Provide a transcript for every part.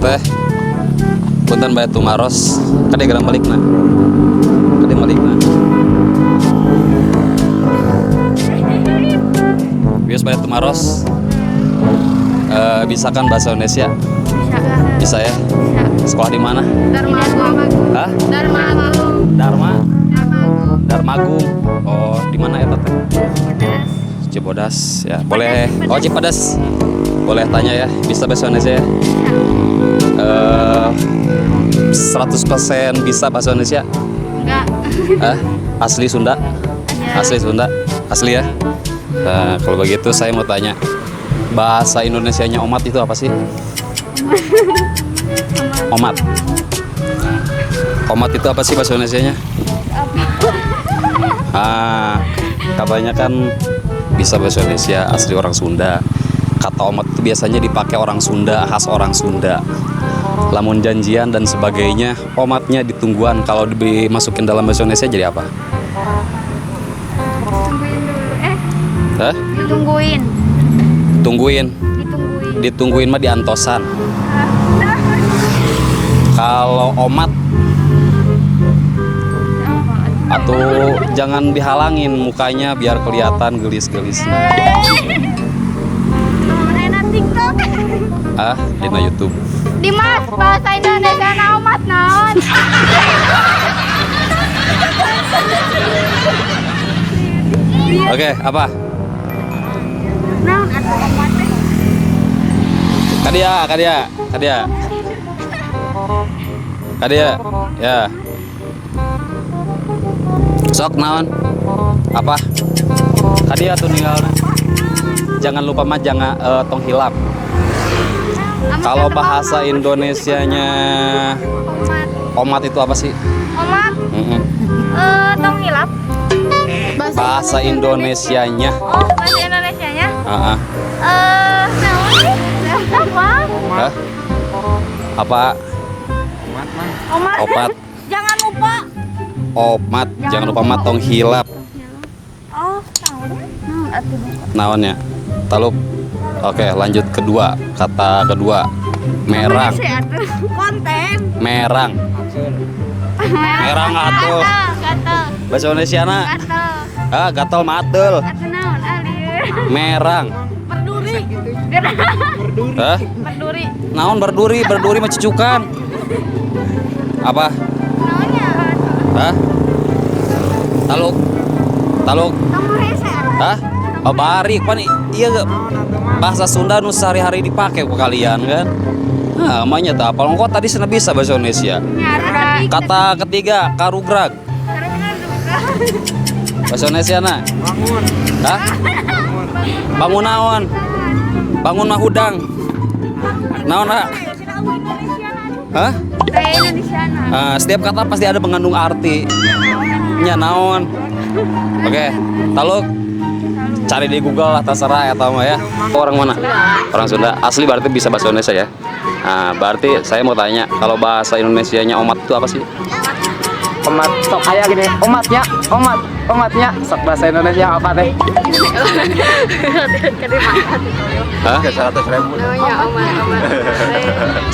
teh. Punten bae tumaros. Kade gerang balikna. Kade balikna. Bios bae tumaros. Bisa kan bahasa Indonesia? Bisa ya? Sekolah di mana? Darmagung. Hah? Darmagung. Darmagung. Oh, di mana ya teh? Cibodas ya. Boleh. Oh, Cibodas. Boleh tanya ya. Bisa bahasa Indonesia ya? 100% bisa bahasa Indonesia? Enggak. Asli Sunda? Asli Sunda? Asli ya? Nah, kalau begitu saya mau tanya, bahasa Indonesianya omat itu apa sih? Omat. Omat itu apa sih bahasa Indonesianya? Kebanyakan bisa bahasa Indonesia, asli orang Sunda. Kata omat itu biasanya dipakai orang Sunda, khas orang Sunda. Lamun janjian dan sebagainya, omatnya ditungguan. Kalau dimasukin dalam bahasa Indonesia jadi apa? Tungguin dulu. Ditungguin. Ditungguin. Ditungguin mah diantosan. Kalau omat atau jangan dihalangin mukanya biar kelihatan gelis-gelisnya. Enak TikTok. Dina YouTube. Dimas, bahasa Indonesia na omat naon? Oke, apa? Naon atuh omat teh? Kadia. Ya. Sok naon? Apa? Kadia tuh ninggalna. Jangan lupa mah jangan tong hilap. Kalau bahasa Indonesianya omat itu apa sih? Omat? Tong hilap. Bahasa Indonesianya. Oh, bahasa Indonesianya? Naon? Apa? Apa? Omat. Opat. Jangan lupa. Omat. Jangan lupa mat tong hilap. Oh, tahu. Atuh. Naonnya? Taluk. Oke, lanjut kedua. Kata kedua. Merang. Konten. Merang. Merang atuh. Gatel. Bahasa Indonesiana. Gatel. Gatel matul. Atuh naon alir. Merang. Berduri. Berduri. Naon berduri? Berduri mah cucukan. Apa? Naonnya? Taluk. Tong rese. Oh, barik pan iya bahasa Sunda nu sehari-hari dipakai ke kalian kan? Namanya tak apa kok tadi sana bisa bahasa Indonesia. Kata ketiga karugrag. Bahasa Indonesia na? Bangun. Bangun naon? Bangun mah hudang. Naon Indonesiana. Setiap kata pasti ada mengandung arti. Nya naon? Oke, taluk. Cari di Google lah terserah ya tahu ya. Orang mana? Orang Sunda. Asli berarti bisa bahasa Indonesia ya. Nah, berarti saya mau tanya, kalau bahasa Indonesianya omat itu apa sih? Omat sok kayak gini. Omatnya sok bahasa Indonesia apa teh? 100.000. Namanya omat.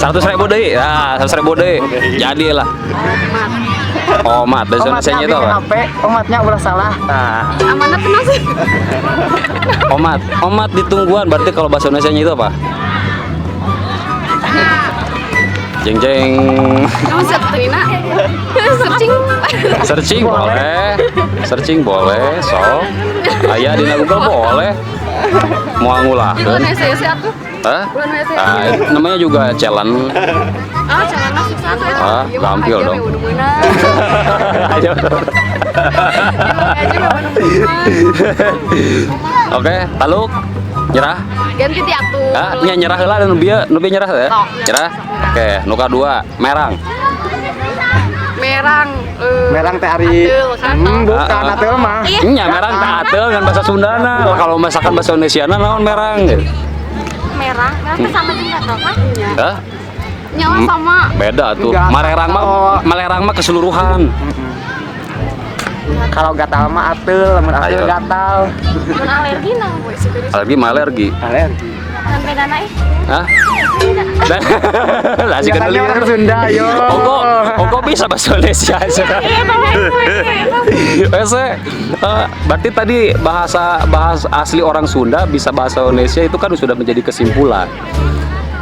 100.000 deh. Ya, 100.000 deh. Jadilah. Omat bahasa Indonesia itu apa? Omatnya udah salah. Nah, Amanat tenang sih. Omat ditungguan berarti kalau bahasa Indonesia itu apa? Jeng. Kamu searching. Searching boleh. So, aya di Google boleh. Mau ngulahkeun. Indonesia sih atuh. Namanya juga challenge. Jangan masuk sana. Gampil dong. Ayo. Oke, taluk. Nyerah. Ganti ti atuh. Nyerah heula dan nu bieu nyerah ya. Nyerah. Oke, nu kadua, merang. merang teh hari. Bukan atel mah. Nya merang teh atel dengan bahasa Sundana. Kalau masakan bahasa Indonesiana naon merang gitu. Merang sama juga toh kan? Nyawa Hmm. sama. Beda tuh. Enggak. Malerang mah keseluruhan. Kalau gatal mah atel, lamun atel Ayo. gatal. Mun alergi nang boy sih. Alergi mah alergi. Alergi. Sampai dana Hah? Lah sih Biasanya orang Sunda, yo. Ongko bisa bahasa Indonesia. Berarti tadi bahasa asli orang Sunda bisa bahasa Indonesia itu kan sudah menjadi kesimpulan.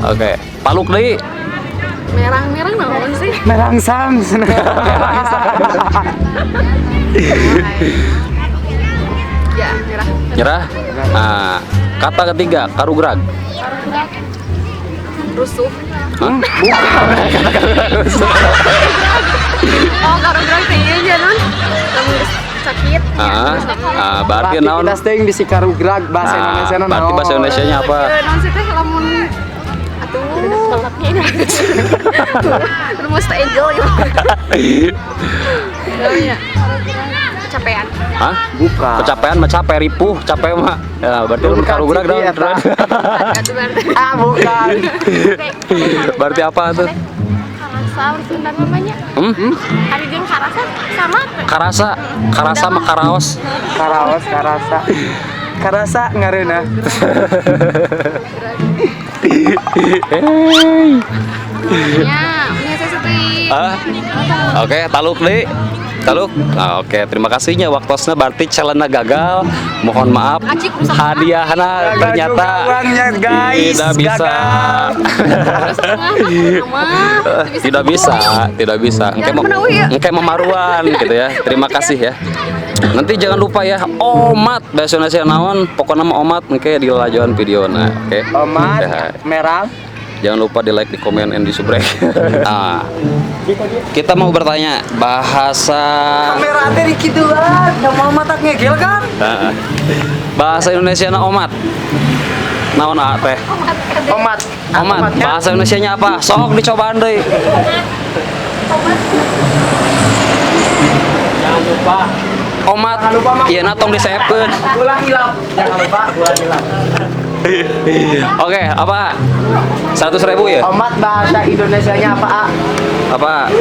Oke, Paluk deui. Merang-merang naon sih? Merangsang. Ya, merah. Nyerah. Nah, kata ketiga karugrag. Rusuh. Hah? Oh, karena kayaknya jangan. Kamu sakit. Berarti Berarti naon? kita staying di si Karugrag bahasa Indonesia naon? Berarti bahasa Indonesianya apa? Non sih teh lamun rumus tak angel ya. Ya. Kecapean. Hah? Bukan. Kecapean mah capek ripuh, capek mah. Ya, berarti lu Bukan karugrag sih, dong. iya, tak. Itu berarti. Bukan. Berarti apa tuh? Karasa Sunda namanya. Hari jeung karasa sama. Karasa sama karaos. Karasa ngareuna. Ya, saya seperti. Oke, taluk deh. Taluk. Oke, terima kasihnya waktosna berarti challenge gagal. Mohon maaf. Hadiahna ternyata Uangnya guys. tidak bisa. Tidak bisa. Engke memaruan gitu ya. Terima kasih ya. Nanti jangan lupa ya, omat bahasa Indonesia naon, pokoknya mah omat engke di lajuan video nah. Oke. Omat merah. Jangan lupa di like, di komen, and di subrek. Nah, kita mau bertanya bahasa Kamera teh di kituan, mau matak ngegel kan? bahasa Indonesia na omat. Naon teh? Omat. Omat. Bahasa Indonesianya apa? Sok dicobaan deui. Jangan lupa. Omat. Ieu na tong diseepkeun. Ulang hilap. Jangan lupa ulang hilap. Oke, apa? 100.000 ya? Omat bahasa Indonesianya apa? A? Apa?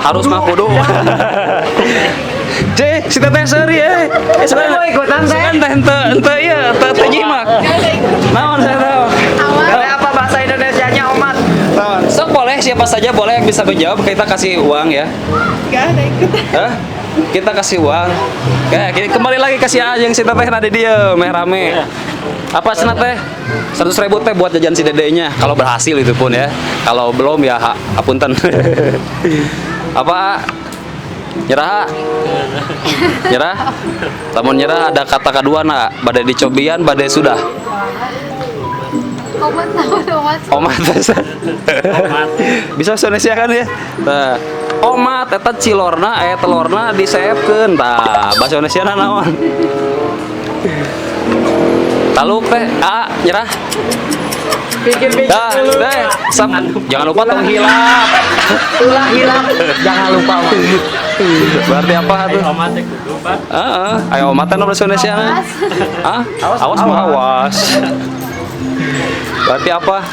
Harus mah kudu. Cek, si teteh seuri Mau ikutan teh? Ente ieu, teh nyimak. Naon saya tahu. Apa bahasa Indonesianya omat? Sok boleh, siapa saja boleh yang bisa menjawab, kita kasih uang ya. Enggak ada ikut. Hah? Kita kasih uang. Oke, kembali lagi kasih aja yang si teteh nade dia, meh rame. Apa cenah teh? 100.000 teh buat jajan si dedenya kalau berhasil itu pun ya. Kalau belum ya apunten. Apa? Nyerah? Nyerah? Lamun nyerah ada kata kedua nak, badai dicobian, badai sudah. Omat tahu omat. Omat. Bisa bahasa Indonesia kan ya? Nah, omat eta cilorna telurna diseepkeun. Tah, bahasa Indonesia naon? Taluk teh, nyerah. Pikir-pikir dulu. Jangan lupa tong hilap. Ulang hilap. Jangan lupa. Berarti apa tuh? Omat teh kudu, Pak. Ayo omat teh bahasa Indonesia. Awas mah awas. Berarti apa?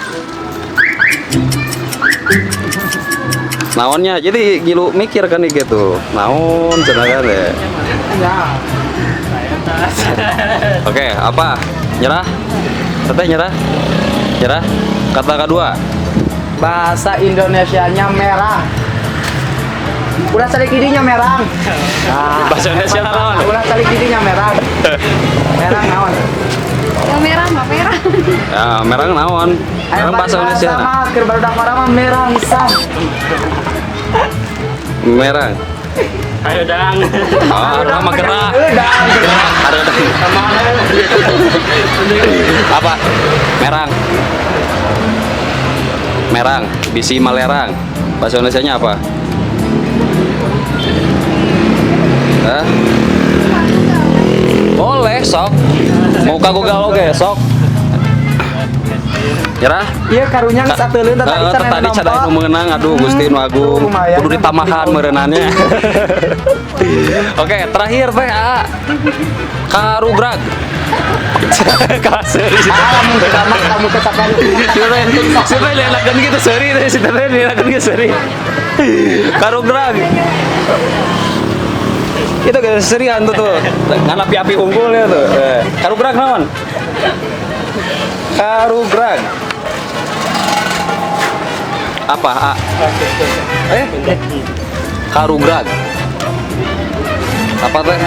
Naonnya, jadi gilu mikir kan gitu. Naon cenah kan ya. Oke, apa? Nyerah? Teteh nyerah? Nyerah? Kata kedua. Bahasa Indonesianya merah. Ulah salik idinya merah. Nah, Bahasa Indonesia naon? ulah salik idinya merah. Merah naon? Yang merah mah merah. Ya, merah naon? Merah bahasa Indonesia. Sama keur barudak marah mah merah hitam. Merah. Ayo dang. Nama gerak. Dang. Ada. Apa? Merang. Merang, bisi malerang. Bahasa Indonesianya apa? Hah? Boleh, sok. Mau ka Google oke, sok. Nyerah? Iya karunya geus ateuleun Tadi cadai nu meunang, aduh Gusti nu agung. lumayan. Kudu ditamahan meureunannya. Oke, terakhir teh Karugrag. Kasih. Lamun kedamak kamu kecapean. Siapa yang enakan gitu seri teh si teteh enakan gitu seri. Karugrag. Itu serian tuh. Ngan api-api unggulnya tuh. Karugrag naon? Karugrag. Apa? Karugrag. Apa teh?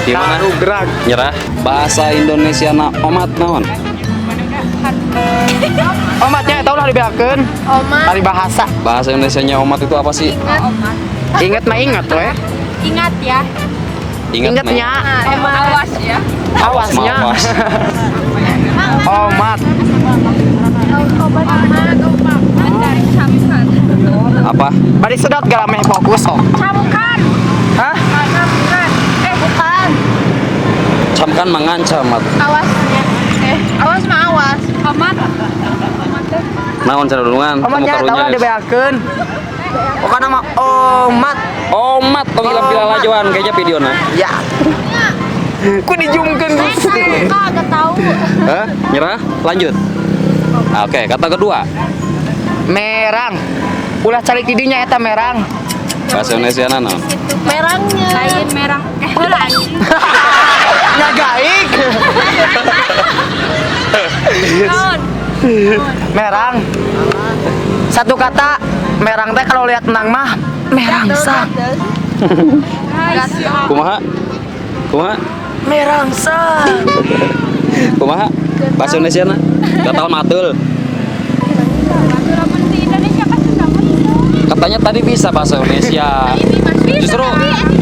Gimana? Karugrag. Nyerah. Bahasa Indonesia na omat naon? Omatnya tau lah dibeakeun. Omat. Dari bahasa. Bahasa Indonesianya omat itu apa sih? Omat. Ingat mah ingat weh. Ingat ya. Ingatnya Awas ya. awasnya. Mawas. Omat. Obat dari camkan. Apa? Bari sedot garameh fokus oh. Camkan. Hah? Camkan. Bukan. Camkan mengancam. Awasnya. Awas mah awas. Omat. Naon sarulungan? Omatnya tau lah dibeakeun. Bukan nama omat. Omat panggilan pila lajuan kayaknya videona. Ya. Ku dijumkeun. Kagak tahu. Hah? Nyerah? Lanjut. Oke, kata kedua. Merang. Ulah cari tidinya eta merang. Bahasa Indonesia naon? Merangnya. Lain merang. Lain. Nyagaik. Naon? Merang. Satu kata merang teh kalau lihat menang mah merangsa. Kumaha? Kumaha? Merangsa. Kumaha? Bahasa Indonesia na? Gatal matul. Katanya tadi bisa bahasa Indonesia. Justru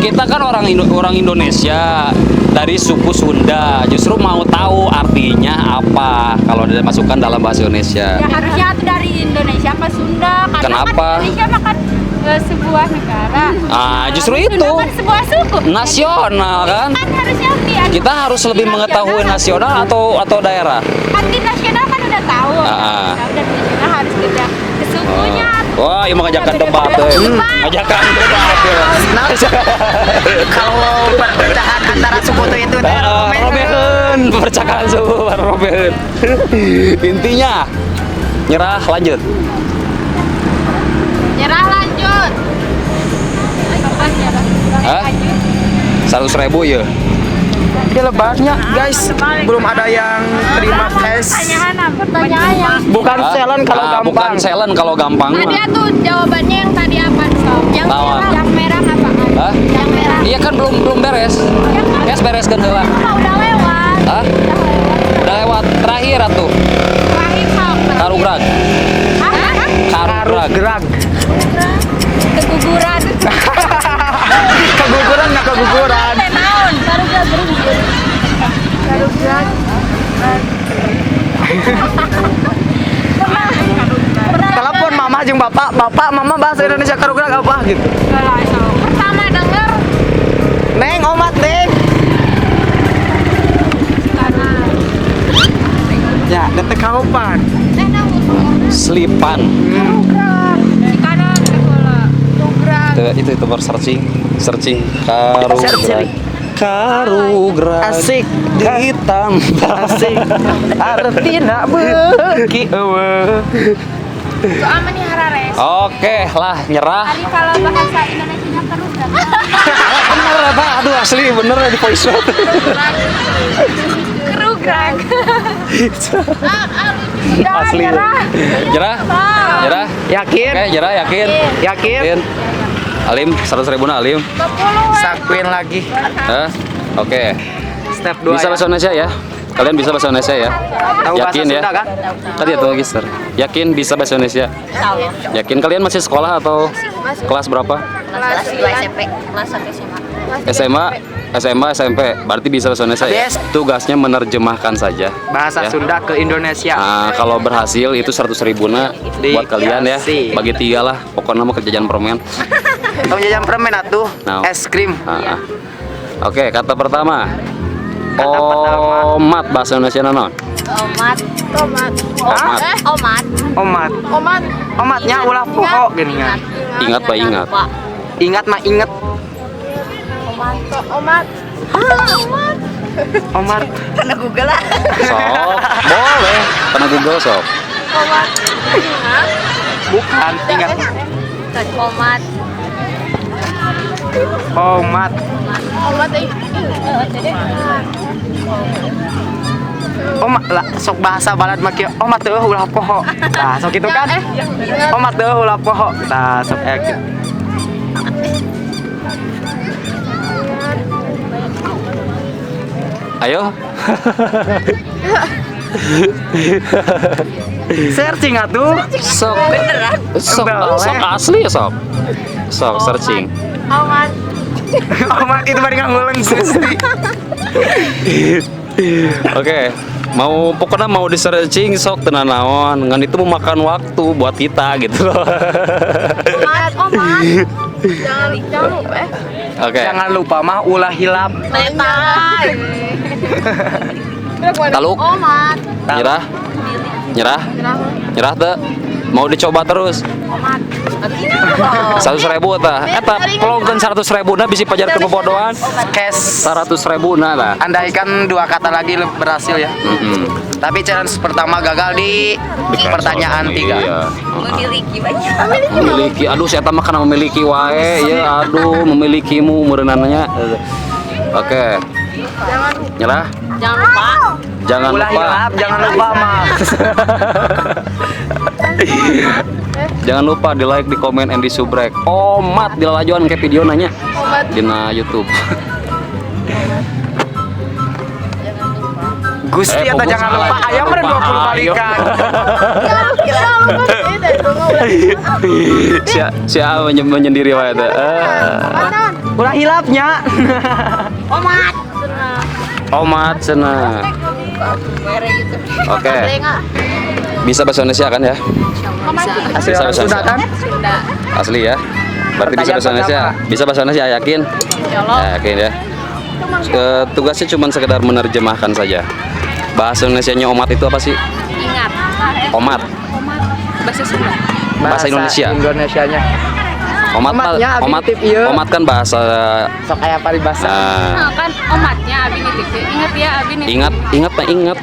kita kan orang Indonesia dari suku Sunda. Justru mau tahu artinya apa kalau dimasukkan dalam bahasa Indonesia. Ya harusnya itu dari Indonesia ke Sunda. Karena Kenapa? Kan Indonesia makan sebuah negara. Ah, justru Sunda itu. kan sebuah suku. Nasional kan? Kan harusnya Kita harus lebih mengetahui nasional atau daerah. Kan di nasional kan udah tahu. Ah. Udah di nasional harus kita ke sukunya. Wah, ini mengajakkan debat. Mengajakkan debat. Kalau perpecahan antara suku itu teh Robin, percakapan suku Robin. Intinya nyerah lanjut. Nyerah lanjut. Kapan nyerah? Hah? 100.000 ya. Dia lebarnya guys, belum ada yang terima cash. Pertanyaan. Bukan salon kalau gampang. Bukan challenge kalau gampang. Tadi tuh jawabannya yang tadi apa sob? Yang Naon? merah, yang merah apaan? Hah? Yang merah. Iya kan belum beres. Beres kan heula. Udah lewat. Hah? Udah lewat terakhir atuh. Terakhir sob. Karugrag. Karugrag. Gerag. Keguguran. Keguguran nggak keguguran. Naon? Karugrag. Telepon mama jeung bapak, mama bahasa Indonesia karugrag apa gitu. Pertama denger Neng omat neng. Ya, detek kaopan. Selipan. si kanan ke bola. Karugrag. Itu baru searching Karugrag. Searching. Karugrag. Asik. Ditambah Asik. Artina beuki eueuh. Itu aman nih Harares. Oke lah, nyerah. Tadi kalau bahasa Indonesianya Karugrag. Bener apa? Aduh asli bener di voice note. Karugrag. Asli. Nyerah? Nyerah? Yakin? Oke, nyerah yakin? Yakin? Yakin? Alim, 100.000 na Alim. 20. Sakuin lagi. Hah? Oke. Step 2 Bisa bahasa Indonesia ya? Kalian bisa bahasa Indonesia ya? Tahu bahasa Yakin ya? Sunda kan? Tadi atau lagi, Sir? Yakin bisa bahasa Indonesia? Yakin kalian masih sekolah atau kelas berapa? Kelas 2 SMP. Kelas 1 SMA. SMA, SMP. Berarti bisa bahasa Indonesia ya? Yes. Tugasnya menerjemahkan saja. Bahasa Ya. Sunda ke Indonesia. Nah, kalau berhasil itu 100.000 na buat kalian ya. Dikasih. Bagi 3 lah. Pokoknya mau kerjaan permen. Tahu jajan permen atuh? Nah. Es krim. Ah, ah. Oke, kata pertama. Kata pertama. Omat bahasa Indonesia naon? Omat. Omat. Omat. Omat. Omat. Omat. Omatnya ulah poho geuningan. Ingat Pak, ingat. Ingat mah inget. Omat. Omat. Omat. Omat. Karena Google lah. Sok, boleh. Pernah Google sok. Omat. Ingat. Bukan, ingat. Omat. Omat. Omat Omat lah, sok bahasa balad make omat teu ulah poho. Nah, sok itu kan. Omat teu ulah poho. Nah, sok gitu. Ayo. Searching atuh. Sok. Beneran? Sok, Bener, sok asli ya sok. Sok searching. Omat. Omat itu bari nguleng Gusti. Oke, pokoknya mau di searching sok tenan naon, ngan itu memakan waktu buat kita gitu loh. Omat. Jangan lupa. Oke. Jangan lupa mah ulah hilap. Letai. Taluk. Omat. Nyerah. Nyerah tuh. Mau dicoba terus. Omat. 100.000 tah. Eta pelongkeun 100.000 na bisi pajar ke bobodohan. Cash. 100.000 na tah. Andaikan 2 kata lagi berhasil ya. Tapi challenge pertama gagal di pertanyaan 3. Iya. Memiliki banyak. Memiliki, aduh saya mah kana memiliki wae ya, aduh memilikimu merenannya. Oke. Nyerah. Jangan lupa. Jangan Ulah lupa. hilap, jangan lupa mah. Jangan lupa di like, di komen, and di subrek. Omat di lalajuan ke video nanya Omat. dina YouTube. Gusti atau Fokus jangan lupa salah. ayam meren 20 balikan. Siapa menyendiri wae teh. Ulah hilapnya. Omat. Omat cenah. Oke. Bisa bahasa Indonesia kan ya? Asli Bisa orang bahasa Sunda kan? Asli ya. Berarti bisa bahasa Indonesia. Bisa bahasa Indonesia yakin? Yakin ya. Tugasnya cuma sekedar menerjemahkan saja. Bahasa Indonesianya omat itu apa sih? Ingat. Omat. Bahasa Sunda. Bahasa Indonesia. Indonesianya. Omat Omatnya abinitif ieu. omat kan bahasa Sok aya paribasa. Nah, kan omatnya abi nitip. Ingat ya abi nitip. ingat ingat.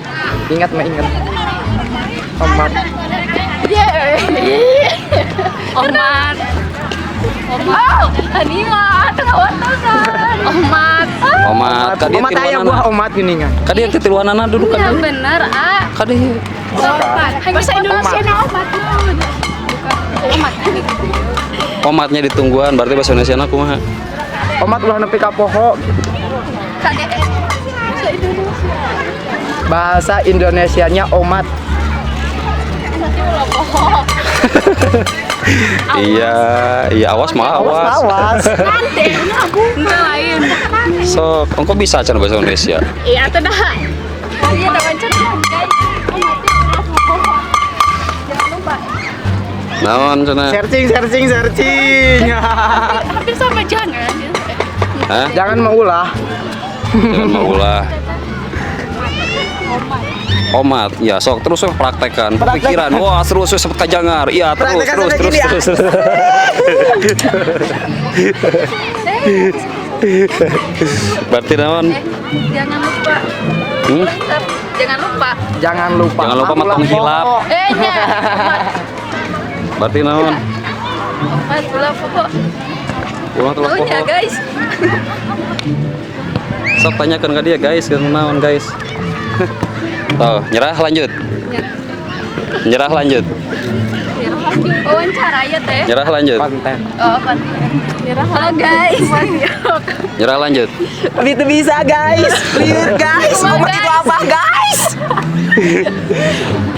Ingat mah ingat. Omat. Omat. Omat. Ini mah kawan-kawan. Omat. Omat kadi Omat aya buah omat geuningan. Kadi ketiluanana dulu Ya kan. bener, ah. Kadi Bahasa Indonesia na omat. Bukan omat. omatnya ditungguan berarti bahasa Indonesia na kumaha? Omat ulah nepi ka poho. Kade. Bahasa Indonesianya omat. Iya, awas mah awas. Awas. Nanti aku lain. So, engkau bisa can bahasa Indonesia. Iya tuh dah. Oh iya dah wajar guys. Jangan lupa. Naon cenah? Searching. Hampir sama jangan. Hah? Jangan mengulah. Jangan mau ulah. Omat, ya sok terus praktekkan pikiran. Wah terus sempat kajangar. Iya terus. Praktekkan sampai gini, Berarti naon? Jangan lupa. Hmm? Jangan lupa. Jangan lupa. Jangan lupa Ulah matang poho. hilap. Nya. Berarti naon? Mas ulah pokok. Ulang telah Taunya pohon. guys. Sok tanyakan ke dia guys, ke naon guys. Tuh, nyerah lanjut. Nyerah lanjut. Wawancara ya teh. Nyerah lanjut. Konten. Oh kan. Halo guys. Nyerah lanjut. Itu bisa guys. Lihat guys. Omat itu apa guys?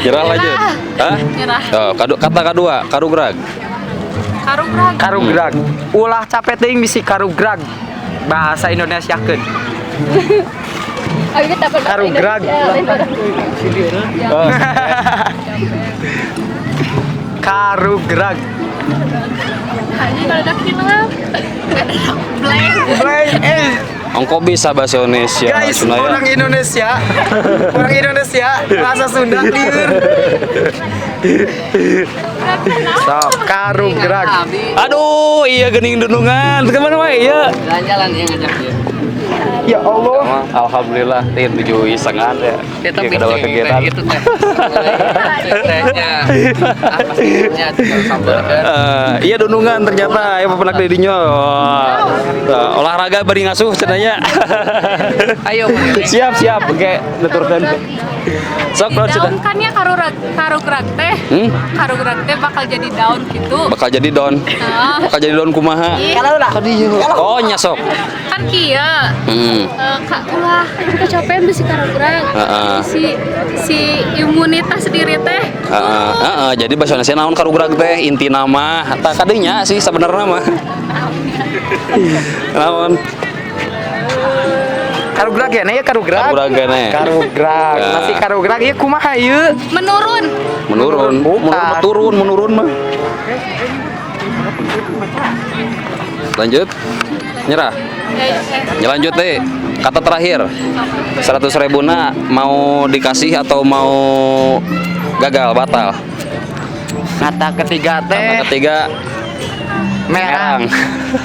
Nyerah lanjut. Hah? Nyerah. Tuh, kata kedua, karugrag. Karugrag. Karugrag. Ulah capek teuing bisi karugrag. Bahasa Indonesiakeun. Ayo kita Karugrag. Oh. Karugrag. Hanya kalau ada film. Blank. Blank. Engkau bisa bahasa Indonesia. Guys, Sunda ya? orang Indonesia. Orang Indonesia bahasa Sunda lieur. Sok karugrag. Aduh, iya gening dunungan. Kemana wae iya? Jalan-jalan yang ngajak dia. Ya Allah. Alhamdulillah, tin 7,5 ya. Kita Oke, dapat kegiatan. itu teh. Tehnya. Pastinya tinggal sambal kan. Iya dunungan ternyata ya penak dedinya. Olahraga bari ngasuh cenanya. Ayo, Mang. Siap, oke, nuturkeun. Sok naon sudah. Daunkannya karugrag teh. Karugrag teh bakal jadi daun gitu. Bakal jadi don. Bakal jadi don kumaha? Kalau lah. Oh, nya sok. Kan kieu. Ulah kecapean bisi karugrag. Si imunitas diri teh. Jadi bahasa Indonesia naon karugrag teh inti nama tak kadinya sih sebenarnya mah. Naon? Karugrag ya, ya karugrag. Karugrag keneh. Karugrag. Ya. Masih karugrag ieu kumaha ieu? Menurun. Menurun mah. Lanjut. Nyerah. Ya lanjut deh. Kata terakhir. 100.000 mau dikasih atau mau gagal batal? Kata ketiga Kata teh ketiga merang.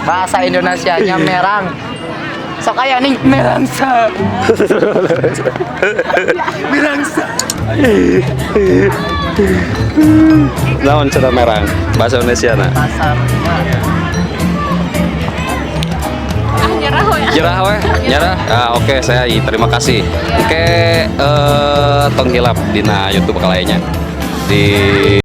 Bahasa Indonesianya merang. Sok aya nih merangsa. Merangsa. Naon cenah merang bahasa Indonesia na? Nyerah we. Nyerah weh, nyerah. Oke, saya terima kasih. Oke, tong hilap dina YouTube kaliannya di